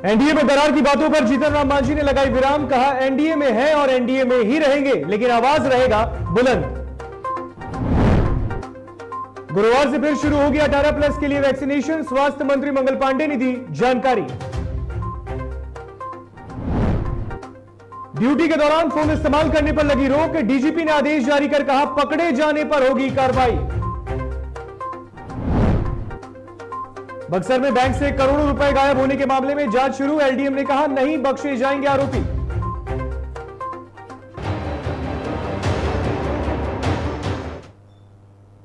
NDA में दरार की बातों पर जीतन राम मांझी ने लगाई विराम। कहा एनडीए में है और एनडीए में ही रहेंगे, लेकिन आवाज रहेगा बुलंद। गुरुवार से फिर शुरू होगी 18+ के लिए वैक्सीनेशन। स्वास्थ्य मंत्री मंगल पांडे ने दी जानकारी। ड्यूटी के दौरान फोन इस्तेमाल करने पर लगी रोक। डीजीपी ने आदेश जारी कर कहा पकड़े जाने पर होगी कार्रवाई। बक्सर में बैंक से करोड़ों रुपए गायब होने के मामले में जांच शुरू। एलडीएम ने कहा नहीं बख्शे जाएंगे आरोपी।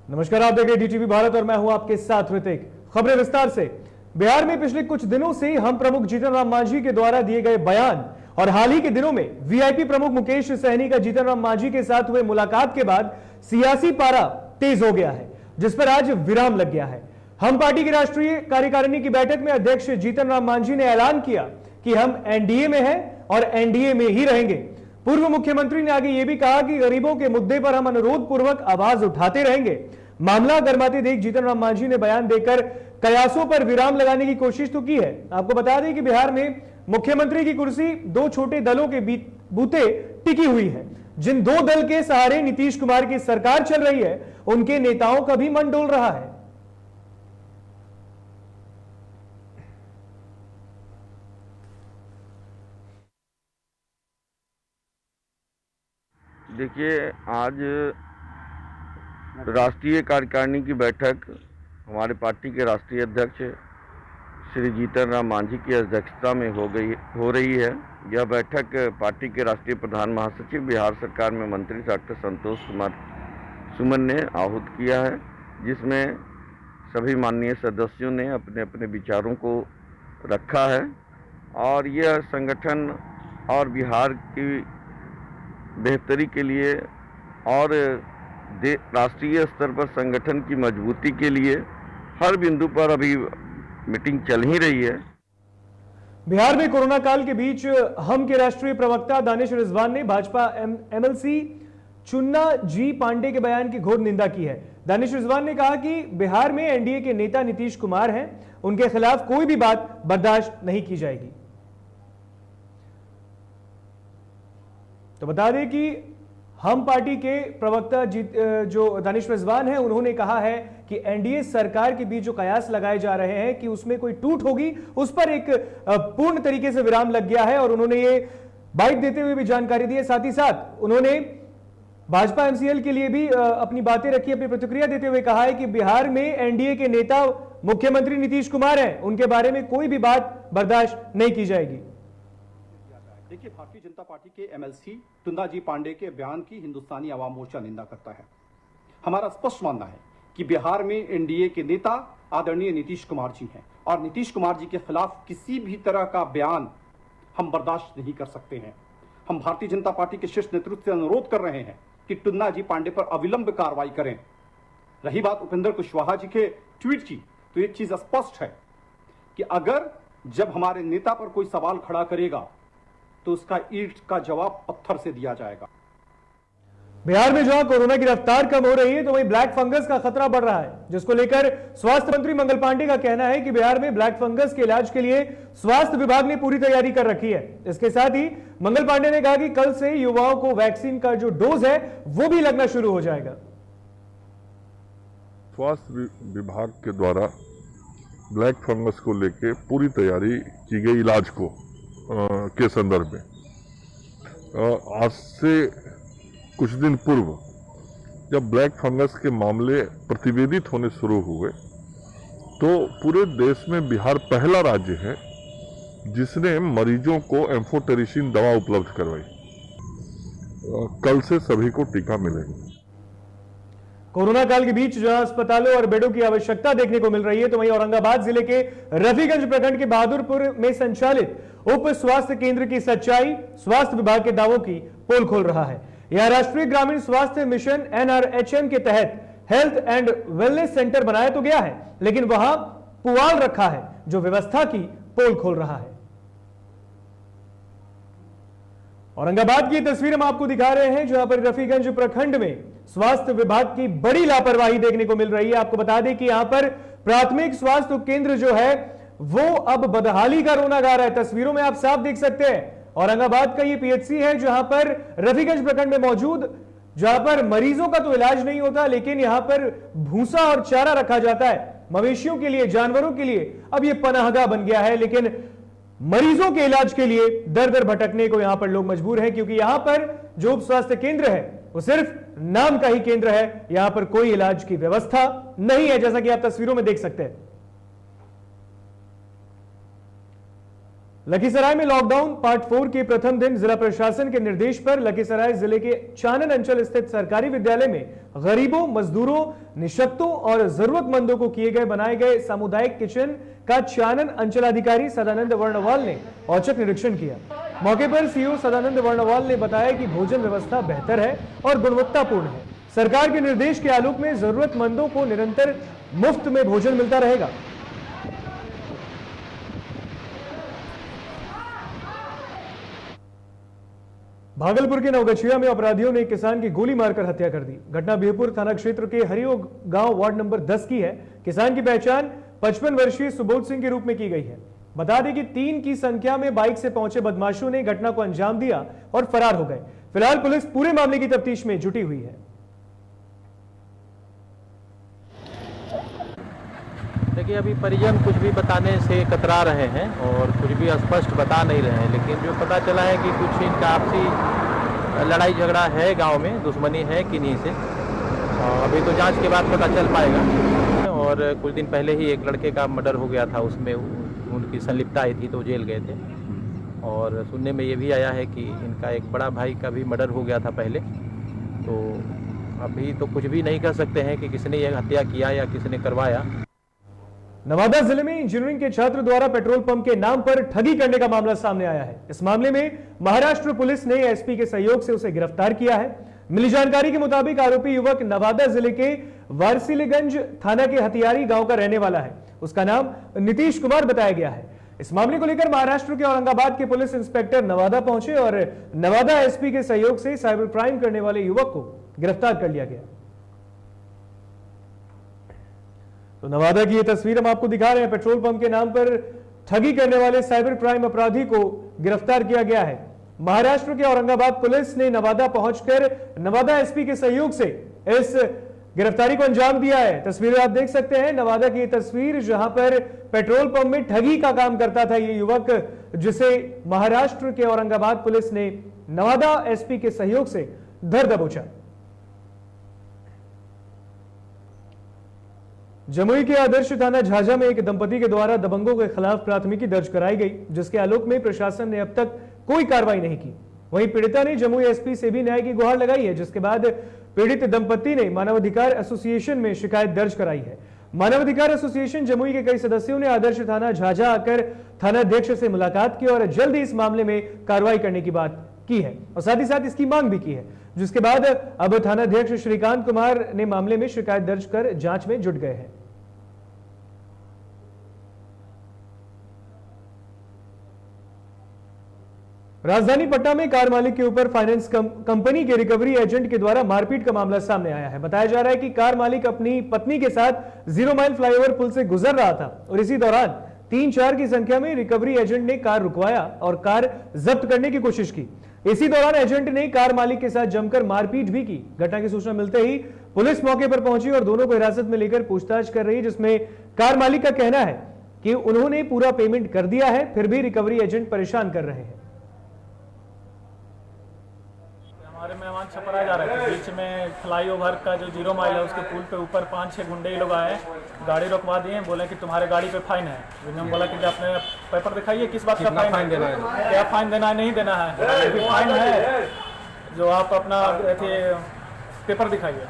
नमस्कार, आप देख रहे हैं डीटीवी भारत और मैं हूं आपके साथ ऋतिक। खबरें विस्तार से। बिहार में पिछले कुछ दिनों से हम प्रमुख जीतन राम मांझी के द्वारा दिए गए बयान और हाल ही के दिनों में वीआईपी प्रमुख मुकेश सहनी का जीतन राम मांझी के साथ हुए मुलाकात के बाद सियासी पारा तेज हो गया है, जिस पर आज विराम लग गया है। हम पार्टी की राष्ट्रीय कार्यकारिणी की बैठक में अध्यक्ष जीतन राम मांझी ने ऐलान किया कि हम एनडीए में हैं और एनडीए में ही रहेंगे। पूर्व मुख्यमंत्री ने आगे यह भी कहा कि गरीबों के मुद्दे पर हम अनुरोध पूर्वक आवाज उठाते रहेंगे। मामला गरमाते देख जीतन राम मांझी ने बयान देकर कयासों पर विराम लगाने की कोशिश तो की है। आपको बता दें कि बिहार में मुख्यमंत्री की कुर्सी दो छोटे दलों के बूते टिकी हुई है। जिन दो दल के सहारे नीतीश कुमार की सरकार चल रही है, उनके नेताओं का भी मन डोल रहा है। देखिए, आज राष्ट्रीय कार्यकारिणी की बैठक हमारे पार्टी के राष्ट्रीय अध्यक्ष श्री जीतन राम मांझी की अध्यक्षता में हो रही है। यह बैठक पार्टी के राष्ट्रीय प्रधान महासचिव बिहार सरकार में मंत्री डॉक्टर संतोष कुमार सुमन ने आहूत किया है, जिसमें सभी माननीय सदस्यों ने अपने अपने विचारों को रखा है और यह संगठन और बिहार की बेहतरी के लिए और राष्ट्रीय स्तर पर संगठन की मजबूती के लिए हर बिंदु पर अभी मीटिंग चल ही रही है। बिहार में कोरोना काल के बीच हम के राष्ट्रीय प्रवक्ता दानिश रिजवान ने भाजपा एमएलसी चुन्ना जी पांडे के बयान की घोर निंदा की है। दानिश रिजवान ने कहा कि बिहार में एनडीए के नेता नीतीश कुमार हैं, उनके खिलाफ कोई भी बात बर्दाश्त नहीं की जाएगी। तो बता दें कि हम पार्टी के प्रवक्ता जो दानिश रिजवान हैं, उन्होंने कहा है कि एनडीए सरकार के बीच जो कयास लगाए जा रहे हैं कि उसमें कोई टूट होगी, उस पर एक पूर्ण तरीके से विराम लग गया है और उन्होंने ये बाइट देते हुए भी जानकारी दी है। साथ ही साथ उन्होंने भाजपा एमसीएल के लिए भी अपनी बातें रखी, अपनी प्रतिक्रिया देते हुए कहा है कि बिहार में एनडीए के नेता मुख्यमंत्री नीतीश कुमार हैं, उनके बारे में कोई भी बात बर्दाश्त नहीं की जाएगी। देखिए, भारतीय जनता पार्टी के एमएलसी चुन्ना जी पांडे के बयान की हिंदुस्तानी आवाम मोर्चा निंदा करता है। हमारा स्पष्ट मानना है कि बिहार में एनडीए के नेता आदरणीय नीतीश कुमार जी हैं और नीतीश कुमार जी के खिलाफ किसी भी तरह का बयान हम बर्दाश्त नहीं कर सकते हैं। हम भारतीय जनता पार्टी के शीर्ष नेतृत्व से अनुरोध कर रहे हैं कि चुन्ना जी पांडे पर अविलंब कार्रवाई करें। रही बात उपेंद्र कुशवाहा जी के ट्वीट की, तो एक चीज स्पष्ट है कि अगर जब हमारे नेता पर कोई सवाल खड़ा करेगा तो उसका ईंट का जवाब पत्थर से दिया जाएगा। बिहार में जहां कोरोना की रफ्तार कम हो रही है, तो वहीं ब्लैक फंगस का खतरा बढ़ रहा है, जिसको लेकर स्वास्थ्य मंत्री मंगल पांडे का कहना है कि बिहार में ब्लैक फंगस के इलाज के लिए स्वास्थ्य विभाग ने पूरी तैयारी कर रखी है। इसके साथ ही मंगल पांडे ने कहा कि कल से युवाओं को वैक्सीन का जो डोज है वो भी लगना शुरू हो जाएगा। स्वास्थ्य विभाग के द्वारा ब्लैक फंगस को लेकर पूरी तैयारी की गई इलाज को के संदर्भ में आज से कुछ दिन पूर्व जब ब्लैक फंगस के मामले प्रतिवेदित होने शुरू हुए, तो पूरे देश में बिहार पहला राज्य है जिसने मरीजों को एम्फोटेरिसिन दवा उपलब्ध करवाई। कल से सभी को टीका मिलेगा। कोरोना काल के बीच जहां अस्पतालों और बेडों की आवश्यकता देखने को मिल रही है, तो वहीं औरंगाबाद जिले के रफीगंज प्रखंड के बहादुरपुर में संचालित उप स्वास्थ्य केंद्र की सच्चाई स्वास्थ्य विभाग के दावों की पोल खोल रहा है। यह राष्ट्रीय ग्रामीण स्वास्थ्य मिशन एनआरएचएम के तहत हेल्थ एंड वेलनेस सेंटर बनाया तो गया है, लेकिन वहां पुआल रखा है जो व्यवस्था की पोल खोल रहा है। औरंगाबाद की तस्वीर हम आपको दिखा रहे हैं, जहां पर रफीगंज प्रखंड में स्वास्थ्य विभाग की बड़ी लापरवाही देखने को मिल रही है। आपको बता दें कि यहां पर प्राथमिक स्वास्थ्य केंद्र जो है वो अब बदहाली का रोना गा रहा है। तस्वीरों में आप साफ देख सकते हैं औरंगाबाद का ये पीएचसी है जहां पर रफीगंज प्रखंड में मौजूद, जहां पर मरीजों का तो इलाज नहीं होता लेकिन यहां पर भूसा और चारा रखा जाता है मवेशियों के लिए, जानवरों के लिए। अब ये पनाहगाह बन गया है लेकिन मरीजों के इलाज के लिए दर दर भटकने को यहां पर लोग मजबूर हैं क्योंकि यहां पर जो उप स्वास्थ्य केंद्र है वो सिर्फ नाम का ही केंद्र है, यहां पर कोई इलाज की व्यवस्था नहीं है, जैसा कि आप तस्वीरों में देख सकते हैं। लखीसराय में लॉकडाउन पार्ट 4 के प्रथम दिन जिला प्रशासन के निर्देश पर लखीसराय जिले के चानन अंचल स्थित सरकारी विद्यालय में गरीबों, मजदूरों, निशक्तों और जरूरतमंदों को किए गए बनाए गए सामुदायिक किचन का चानन अंचलाधिकारी सदानंद वर्णवाल ने औचक निरीक्षण किया। मौके पर सीओ सदानंद वर्णवाल ने बताया कि भोजन व्यवस्था बेहतर है और गुणवत्तापूर्ण है। सरकार के निर्देश के आलोक में जरूरतमंदों को निरंतर मुफ्त में भोजन मिलता रहेगा। भागलपुर के नवगछिया में अपराधियों ने एक किसान की गोली मारकर हत्या कर दी। घटना बिहपुर थाना क्षेत्र के हरिओ गांव वार्ड नंबर 10 की है। किसान की पहचान 55 वर्षीय सुबोध सिंह के रूप में की गई है। बता दें कि 3 की संख्या में बाइक से पहुंचे बदमाशों ने घटना को अंजाम दिया और फरार हो गए। फिलहाल पुलिस पूरे मामले की तफ्तीश में जुटी हुई है। देखिए, अभी परिजन कुछ भी बताने से कतरा रहे हैं और कुछ भी स्पष्ट बता नहीं रहे हैं, लेकिन जो पता चला है कि कुछ इनका आपसी लड़ाई झगड़ा है, गांव में दुश्मनी है किन्हीं से। अभी तो जांच के बाद पता चल पाएगा। और कुछ दिन पहले ही एक लड़के का मर्डर हो गया था, उसमें उनकी संलिप्तता आई थी तो जेल गए थे। और सुनने में ये भी आया है कि इनका एक बड़ा भाई का भी मर्डर हो गया था पहले। तो अभी तो कुछ भी नहीं कह सकते हैं कि किसने ये हत्या किया या किसने करवाया। नवादा जिले में इंजीनियरिंग के छात्र द्वारा पेट्रोल पंप के नाम पर ठगी करने का मामला सामने आया है। इस मामले में महाराष्ट्र पुलिस ने एसपी के सहयोग से उसे गिरफ्तार किया है। मिली जानकारी के मुताबिक आरोपी युवक नवादा जिले के वारसिलीगंज थाना के हथियारी गांव का रहने वाला है। उसका नाम नीतीश कुमार बताया गया है। इस मामले को लेकर महाराष्ट्र के औरंगाबाद के पुलिस इंस्पेक्टर नवादा पहुंचे और नवादा एसपी के सहयोग से साइबर क्राइम करने वाले युवक को गिरफ्तार कर लिया गया। तो नवादा की ये तस्वीर हम आपको दिखा रहे हैं। पेट्रोल पंप के नाम पर ठगी करने वाले साइबर क्राइम अपराधी को गिरफ्तार किया गया है। महाराष्ट्र के औरंगाबाद पुलिस ने नवादा पहुंचकर नवादा एसपी के सहयोग से इस गिरफ्तारी को अंजाम दिया है। तस्वीरें आप देख सकते हैं, नवादा की ये तस्वीर जहां पर पेट्रोल पंप में ठगी का काम करता था ये युवक, जिसे महाराष्ट्र के औरंगाबाद पुलिस ने नवादा एसपी के सहयोग से धर दबोचा। जमुई के आदर्श थाना झाझा में एक दंपति के द्वारा दबंगों के खिलाफ प्राथमिकी दर्ज कराई गई, जिसके आलोक में प्रशासन ने अब तक कोई कार्रवाई नहीं की। वहीं पीड़िता ने जमुई एसपी से भी न्याय की गुहार लगाई है, जिसके बाद पीड़ित दंपति ने मानवाधिकार एसोसिएशन में शिकायत दर्ज कराई है। मानवाधिकार एसोसिएशन जमुई के कई सदस्यों ने आदर्श थाना झाझा आकर थानाध्यक्ष से मुलाकात की और जल्द ही इस मामले में कार्रवाई करने की बात की है और साथ ही साथ इसकी मांग भी की है, जिसके बाद अब थानाध्यक्ष श्रीकांत कुमार ने मामले में शिकायत दर्ज कर जांच में जुट गए हैं। राजधानी पटना में कार मालिक के ऊपर फाइनेंस कंपनी के रिकवरी एजेंट के द्वारा मारपीट का मामला सामने आया है। बताया जा रहा है कि कार मालिक अपनी पत्नी के साथ 0 माइल फ्लाईओवर पुल से गुजर रहा था और इसी दौरान 3-4 की संख्या में रिकवरी एजेंट ने कार रुकवाया और कार जब्त करने की कोशिश की। इसी दौरान एजेंट ने कार मालिक के साथ जमकर मारपीट भी की। घटना की सूचना मिलते ही पुलिस मौके पर पहुंची और दोनों को हिरासत में लेकर पूछताछ कर रही है, जिसमें कार मालिक का कहना है कि उन्होंने पूरा पेमेंट कर दिया है, फिर भी रिकवरी एजेंट परेशान कर रहे हैं। हमारे मेहमान छपरा जा रहे थे, बीच में फ्लाईओवर का जो 0 माइल है उसके पुल पे ऊपर 5-6 गुंडे लोग आए, गाड़ी रोकवा दिए, बोले कि तुम्हारे गाड़ी पे फाइन है। उन्होंने बोला कि आपने पेपर दिखाइए, किस बात का फाइन देना है, क्या फाइन देना है, नहीं देना है, फाइन है जो आप अपना पेपर दिखाइए।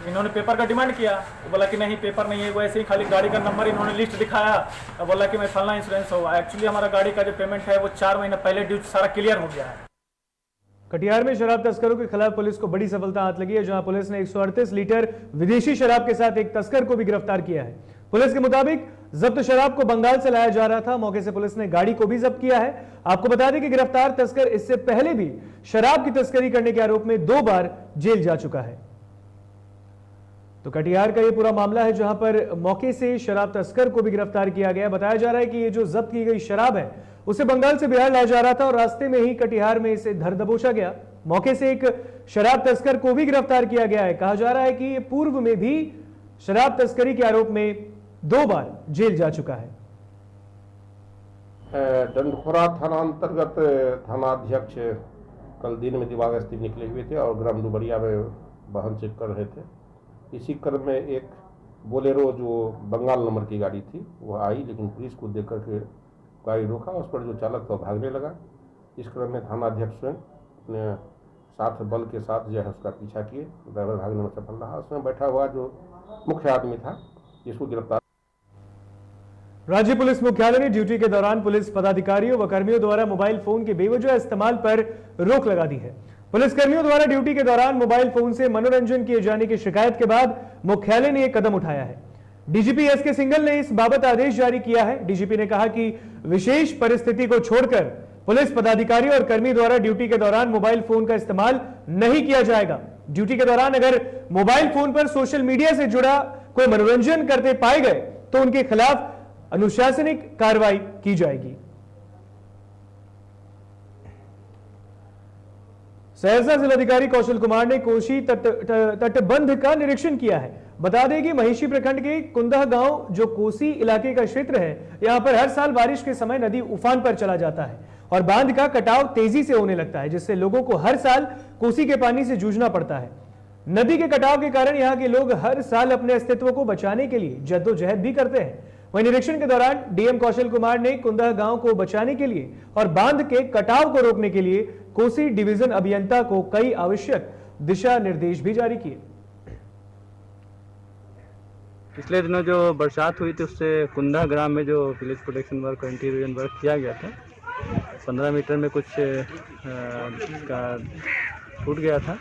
इन्होंने पेपर का डिमांड किया, तो बोला कि नहीं पेपर नहीं है, वो ऐसे ही खाली गाड़ी का नंबर इन्होंने लिस्ट दिखाया और बोला कि मैं फलना इंश्योरेंस होगा। एक्चुअली हमारा गाड़ी का जो पेमेंट है वो 4 महीने पहले ड्यू सारा क्लियर हो गया है। कटिहार में शराब तस्करों के खिलाफ पुलिस को बड़ी सफलता हाथ लगी है, जहां पुलिस ने 138 लीटर विदेशी शराब के साथ एक तस्कर को भी गिरफ्तार किया है। पुलिस के मुताबिक जब्त शराब को बंगाल से लाया जा रहा था। मौके से पुलिस ने गाड़ी को भी जब्त किया है। आपको बता दें कि गिरफ्तार तस्कर इससे पहले भी शराब की तस्करी करने के आरोप में 2 बार जेल जा चुका है। तो कटिहार का ये पूरा मामला है जहां पर मौके से शराब तस्कर को भी गिरफ्तार किया गया। बताया जा रहा है कि ये जो जब्त की गई शराब है उसे बंगाल से बिहार लाया जा रहा था और रास्ते में ही कटिहार में इसे धर दबोचा गया। मौके से एक शराब तस्कर को भी गिरफ्तार किया गया है। कहा जा रहा है कि ये पूर्व में भी शराब तस्करी के आरोप में 2 बार जेल जा चुका है। डंडखोरा थाना अंतर्गत थानाध्यक्ष कल दिन में दिवांग स्थित निकले हुए थे और ग्राम डुबरिया में वाहन चेक कर रहे थे। इसी क्रम में एक बोलेरो जो बंगाल नंबर की गाड़ी थी वह आई, लेकिन पुलिस को देख करके गाड़ी रोका। उस पर जो चालक था भागने लगा। इस क्रम में थानाध्यक्ष स्वयं अपने साथ बल के साथ जो है उसका पीछा किए। ड्राइवर भागने में सफल रहा। उसमें बैठा हुआ जो मुख्य आदमी था इसको गिरफ्तार। राज्य पुलिस मुख्यालय ने ड्यूटी के दौरान पुलिस पदाधिकारियों व कर्मियों द्वारा मोबाइल फोन के बेवजह इस्तेमाल पर रोक लगा दी है। पुलिस कर्मियों द्वारा ड्यूटी के दौरान मोबाइल फोन से मनोरंजन किए जाने की शिकायत के बाद मुख्यालय ने यह कदम उठाया है। डीजीपी एसके सिंघल ने इस बाबत आदेश जारी किया है। डीजीपी ने कहा कि विशेष परिस्थिति को छोड़कर पुलिस पदाधिकारियों और कर्मी द्वारा ड्यूटी के दौरान मोबाइल फोन का इस्तेमाल नहीं किया जाएगा। ड्यूटी के दौरान अगर मोबाइल फोन पर सोशल मीडिया से जुड़ा कोई मनोरंजन करते पाए गए तो उनके खिलाफ अनुशासनिक कार्रवाई की जाएगी। सहरसा जिलाधिकारी कौशल कुमार ने कोसी तटबंध का निरीक्षण किया है। बता दें कि महिषी प्रखंड के कुंदह गांव जो कोसी इलाके का क्षेत्र है, यहां पर हर साल बारिश के समय नदी उफान पर चला जाता है और बांध का कटाव तेजी से होने लगता है, जिससे लोगों को हर साल कोसी के पानी से जूझना पड़ता है। नदी के कटाव के कारण यहां के लोग हर साल अपने अस्तित्व को बचाने के लिए जद्दोजहद भी करते हैं। वहीं निरीक्षण के दौरान डीएम कौशल कुमार ने कुंदह गांव को बचाने के लिए और बांध के कटाव को रोकने के लिए कोसी डिवीजन अभियंता को कई आवश्यक दिशा निर्देश भी जारी किए। पिछले दिनों जो बरसात हुई थी उससे कुंदह ग्राम में जो विलेज प्रोटेक्शन वर्क और इंटीरियर वर्क किया गया था, 15 मीटर में कुछ का टूट गया था,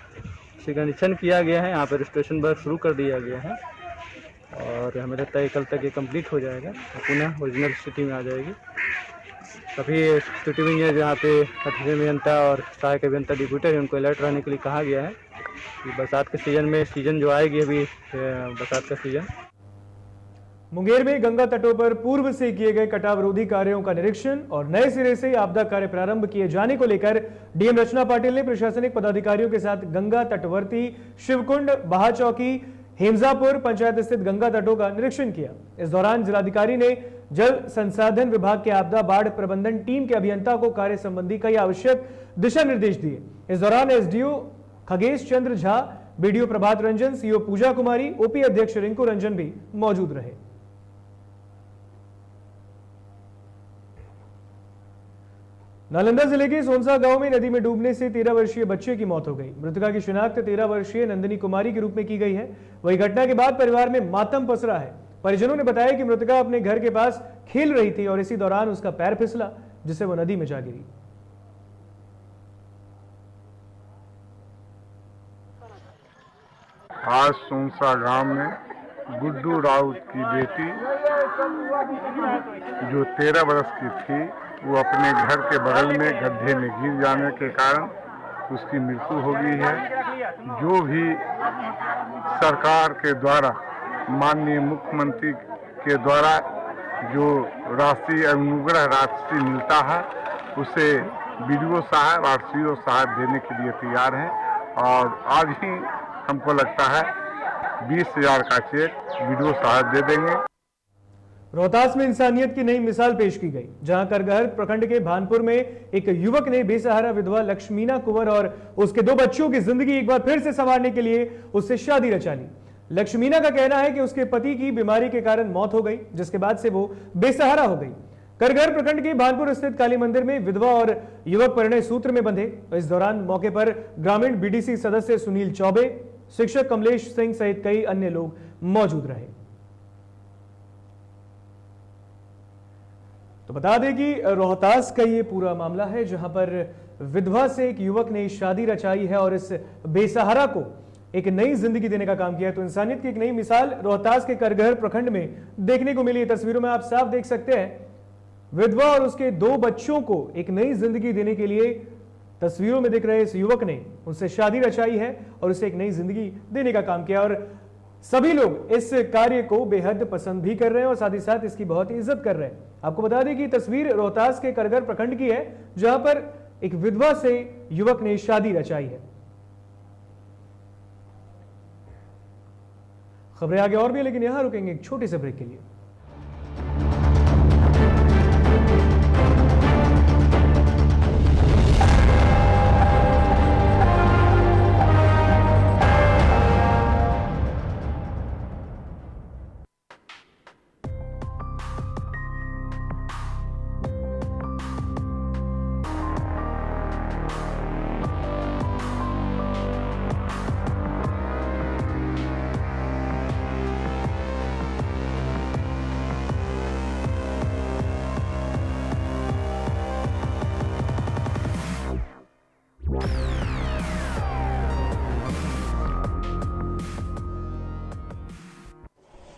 उसी का निरीक्षण किया गया है। यहाँ पर रिस्टोरेशन वर्क शुरू कर दिया गया है और हमें लगता है कल तक ये कंप्लीट हो जाएगा और पुनः ओरिजिनल स्थिति में आ जाएगी। सभी स्थिति में है जहाँ पे अतिथि अभियंता और सहायक अभियंता डिप्यूटर है उनको अलर्ट रहने के लिए कहा गया है कि बरसात के सीजन में सीजन जो आएगी अभी बरसात का सीजन। मुंगेर में गंगा तटों पर पूर्व से किए गए कटाव रोधी कार्यों का निरीक्षण और नए सिरे से आपदा कार्य प्रारंभ किए जाने को लेकर डीएम रचना पाटिल ने प्रशासनिक पदाधिकारियों के साथ गंगा तटवर्ती शिवकुंड, बहाचौकी, हेमजापुर पंचायत स्थित गंगा तटों का निरीक्षण किया। इस दौरान जिलाधिकारी ने जल संसाधन विभाग के आपदा बाढ़ प्रबंधन टीम के अभियंता को कार्य संबंधी कई आवश्यक दिशा निर्देश दिए। इस दौरान SDO Khagesh Chandra Jha, BDO Prabhat Ranjan, CO पूजा कुमारी, ओपी अध्यक्ष रिंकू रंजन भी मौजूद रहे। नालंदा जिले के सोनसा गांव में नदी में डूबने से 13 वर्षीय बच्चे की मौत हो गई। मृतका की शिनाख्त 13 वर्षीय नंदिनी कुमारी के रूप में की गई है। वही घटना के बाद परिवार में मातम पसरा है। परिजनों ने बताया कि मृतका अपने घर के पास खेल रही थी और इसी दौरान उसका पैर फिसला जिससे वो नदी में जा गिरी। आज सोनसा गांव में गुड्डू राउत की बेटी जो 13 वर्ष की थी वो अपने घर के बगल में गड्ढे में गिर जाने के कारण उसकी मृत्यु हो गई है। जो भी सरकार के द्वारा माननीय मुख्यमंत्री के द्वारा जो राशि अनुग्रह राशि मिलता है उसे बीडीओ साहब और सीओ साहब देने के लिए तैयार हैं और आज ही हमको लगता है 20,000 का चेक बीडीओ साहब दे देंगे। रोहतास में इंसानियत की नई मिसाल पेश की गई, जहां करगहर प्रखंड के भानपुर में एक युवक ने बेसहारा विधवा लक्ष्मीना कुंवर और उसके 2 बच्चों की जिंदगी एक बार फिर से संवारने के लिए उससे शादी रचा ली। लक्ष्मीना का कहना है कि उसके पति की बीमारी के कारण मौत हो गई, जिसके बाद से वो बेसहारा हो गई। करगहर प्रखंड के भानपुर स्थित काली मंदिर में विधवा और युवक परिणय सूत्र में बंधे। इस दौरान मौके पर ग्रामीण बीडीसी सदस्य सुनील चौबे, शिक्षक कमलेश सिंह सहित कई अन्य लोग मौजूद रहे। तो बता दें कि रोहतास का ये पूरा मामला है जहां पर विधवा से एक युवक ने शादी रचाई है और इस बेसहारा को एक नई जिंदगी देने का काम किया है। तो इंसानियत की एक नई मिसाल रोहतास के करगहर प्रखंड में देखने को मिली। तस्वीरों में आप साफ देख सकते हैं विधवा और उसके 2 बच्चों को एक नई जिंदगी देने के लिए तस्वीरों में दिख रहे इस युवक ने उनसे शादी रचाई है और उसे एक नई जिंदगी देने का काम किया। और सभी लोग इस कार्य को बेहद पसंद भी कर रहे हैं और साथ ही साथ इसकी बहुत ही इज्जत कर रहे हैं। आपको बता दें कि तस्वीर रोहतास के करगर प्रखंड की है, जहां पर एक विधवा से युवक ने शादी रचाई है। खबरें आगे और भी, लेकिन यहां रुकेंगे एक छोटे से ब्रेक के लिए।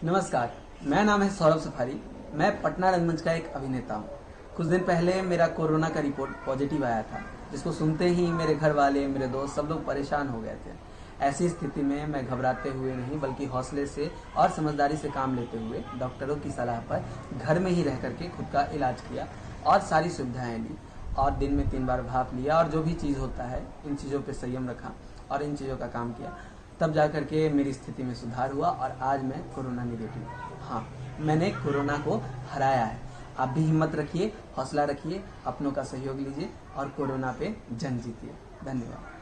नमस्कार, मेरा नाम है सौरभ सफारी। मैं पटना रंगमंच का एक अभिनेता हूँ। कुछ दिन पहले मेरा कोरोना का रिपोर्ट पॉजिटिव आया था, जिसको सुनते ही मेरे घर वाले, मेरे दोस्त सब लोग परेशान हो गए थे। ऐसी स्थिति में मैं घबराते हुए नहीं बल्कि हौसले से और समझदारी से काम लेते हुए डॉक्टरों की सलाह पर घर में ही रह करके खुद का इलाज किया और सारी सुविधाएं ली और दिन में 3 बार भाप लिया और जो भी चीज़ होता है इन चीज़ों पर संयम रखा और इन चीज़ों का काम किया। तब जा करके मेरी स्थिति में सुधार हुआ और आज मैं कोरोना नेगेटिव। हाँ, मैंने कोरोना को हराया है। आप भी हिम्मत रखिए, हौसला रखिए, अपनों का सहयोग लीजिए और कोरोना पे जंग जीतिए। धन्यवाद।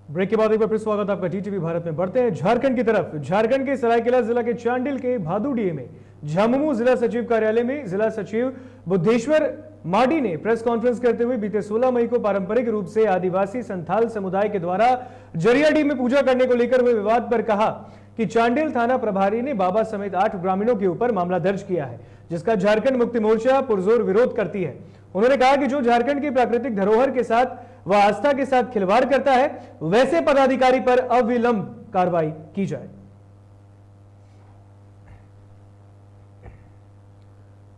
ब्रेक के बाद एक बार फिर स्वागत आपका टीटीवी भारत में। बढ़ते हैं झारखंड की तरफ। झारखंड के सरायकेला जिला के चांडिल के भादुडीह में झामुमो जिला सचिव कार्यालय में जिला सचिव बुद्धेश्वर माडी ने प्रेस कॉन्फ्रेंस करते हुए बीते 16 मई को पारंपरिक रूप से आदिवासी संथाल समुदाय के द्वारा जरियाडीह में पूजा करने को लेकर हुए विवाद पर कहा कि चांडिल थाना प्रभारी ने बाबा समेत 8 ग्रामीणों के ऊपर मामला दर्ज किया है, जिसका झारखंड मुक्ति मोर्चा पुरजोर विरोध करती है। उन्होंने कहा कि जो झारखंड की प्राकृतिक धरोहर के साथ व आस्था के साथ खिलवाड़ करता है, वैसे पदाधिकारी पर अविलंब कार्रवाई की जाए।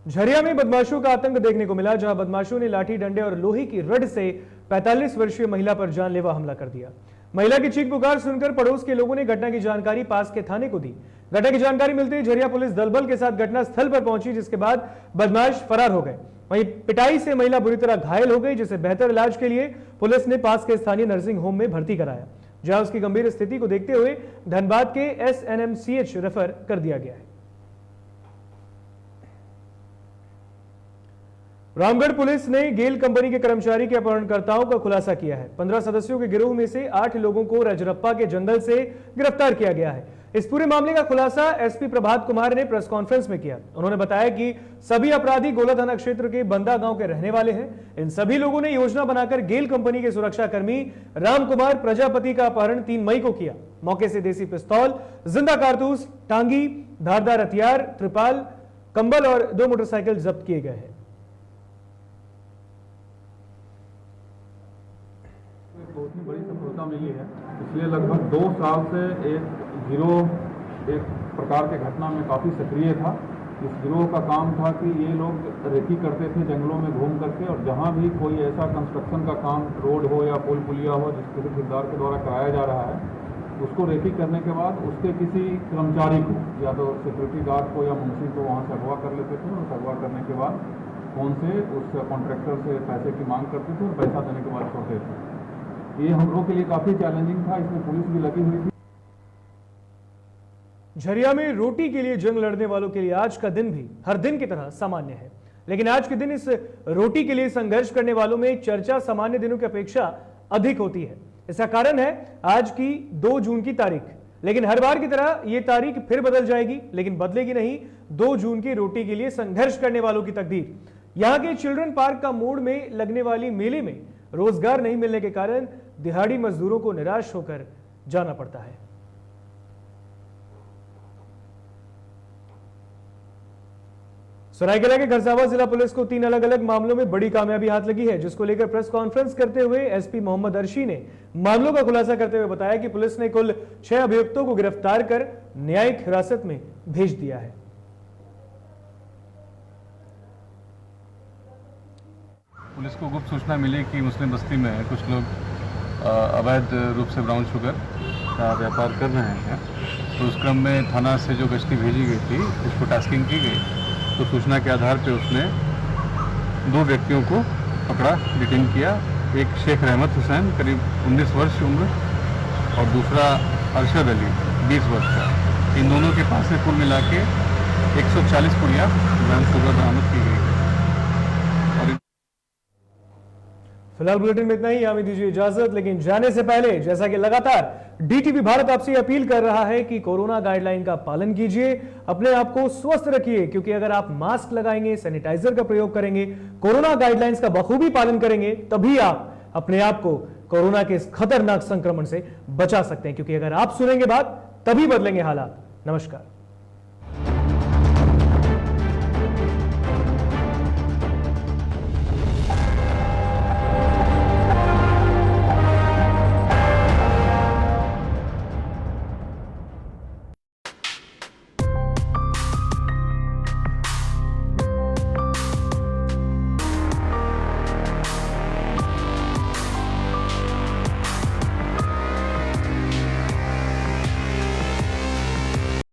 झरिया में बदमाशों का आतंक देखने को मिला, जहां बदमाशों ने लाठी डंडे और लोहे की रड से 45 वर्षीय महिला पर जानलेवा हमला कर दिया। महिला की चीख पुकार सुनकर पड़ोस के लोगों ने घटना की जानकारी पास के थाने को दी। घटना की जानकारी मिलते ही झरिया पुलिस दलबल के साथ घटनास्थल पर पहुंची, जिसके बाद बदमाश फरार हो गए। वहीं पिटाई से महिला बुरी तरह घायल हो गई, जिसे बेहतर इलाज के लिए पुलिस ने पास के स्थानीय नर्सिंग होम में भर्ती कराया, जहां उसकी गंभीर स्थिति को देखते हुए धनबाद के SNMCH रेफर कर दिया गया है। रामगढ़ पुलिस ने गेल कंपनी के कर्मचारी के अपहरणकर्ताओं का खुलासा किया है। 15 सदस्यों के गिरोह में से 8 लोगों को रजरप्पा के जंगल से गिरफ्तार किया गया है। इस पूरे मामले का खुलासा SP प्रभात कुमार ने प्रेस कॉन्फ्रेंस में किया। उन्होंने बताया कि सभी अपराधी गोला थाना क्षेत्र के बंदा गांव के रहने वाले हैं। इन सभी लोगों ने योजना बनाकर गेल कंपनी के सुरक्षा कर्मी राम कुमार प्रजापति का अपहरण 3 मई को किया। मौके से देसी पिस्तौल, जिंदा कारतूस, टांगी, धारदार हथियार, त्रिपाल, कंबल और 2 मोटरसाइकिल जब्त किए गए हैं। बहुत ही बड़ी सफलता मिली है। इसलिए लगभग 2 साल से एक गिरोह एक प्रकार के घटना में काफ़ी सक्रिय था। इस गिरोह का काम था कि ये लोग रेकी करते थे जंगलों में घूम करके, और जहाँ भी कोई ऐसा कंस्ट्रक्शन का काम, रोड हो या पुल पुलिया हो, जिस किसी ठेकेदार के द्वारा कराया जा रहा है, उसको रेकी करने के बाद उसके किसी कर्मचारी को, या तो सिक्योरिटी गार्ड को या मुंशी को, वहाँ से अगवा कर लेते थे। और अगवा करने के बाद फ़ोन से उस कॉन्ट्रैक्टर से पैसे की मांग करते थे और पैसा देने के बाद छोड़ते थे। ये हम लोग के लिए काफ़ी चैलेंजिंग था, इसमें पुलिस भी लगी हुई थी। झरिया में रोटी के लिए जंग लड़ने वालों के लिए आज का दिन भी हर दिन की तरह सामान्य है, लेकिन आज के दिन इस रोटी के लिए संघर्ष करने वालों में चर्चा सामान्य दिनों की अपेक्षा अधिक होती है। इसका कारण है आज की 2 जून की तारीख, लेकिन हर बार की तरह यह तारीख फिर बदल जाएगी, लेकिन बदलेगी नहीं 2 जून की रोटी के लिए संघर्ष करने वालों की तकदीर। यहां के चिल्ड्रन पार्क का मोड़ में लगने वाली मेले में रोजगार नहीं मिलने के कारण दिहाड़ी मजदूरों को निराश होकर जाना पड़ता है। सरायकेला के खरसावां जिला पुलिस को 3 अलग अलग मामलों में बड़ी कामयाबी हाथ लगी है, जिसको लेकर प्रेस कॉन्फ्रेंस करते हुए एसपी मोहम्मद अर्शी ने मामलों का खुलासा करते हुए बताया कि पुलिस ने कुल 6 अभियुक्तों को गिरफ्तार कर न्यायिक हिरासत में भेज दिया है। पुलिस को गुप्त सूचना मिली कि मुस्लिम बस्ती में कुछ लोग अवैध रूप से ब्राउन शुगर का व्यापार कर रहे हैं, तो उस क्रम में थाना से जो गश्ती भेजी गई थी, उसको टास्किंग की गई, तो सूचना के आधार पे उसने 2 व्यक्तियों को पकड़ा, डिटेन किया। एक शेख रहमत हुसैन करीब 19 वर्ष उम्र और दूसरा अरशद अली 20 वर्ष का। इन दोनों के पास से कुल मिला के 140 पुड़िया ब्राउन शुगर बरामद की गई है। फिलहाल बुलेटिन में इतना ही, हमें दीजिए इजाजत, लेकिन जाने से पहले जैसा कि लगातार डीटीवी भारत आपसे अपील कर रहा है कि कोरोना गाइडलाइन का पालन कीजिए, अपने आप को स्वस्थ रखिए, क्योंकि अगर आप मास्क लगाएंगे, सैनिटाइजर का प्रयोग करेंगे, कोरोना गाइडलाइंस का बखूबी पालन करेंगे, तभी आप अपने आप को कोरोना के इस खतरनाक संक्रमण से बचा सकते हैं, क्योंकि अगर आप सुनेंगे बात तभी बदलेंगे हालात। नमस्कार।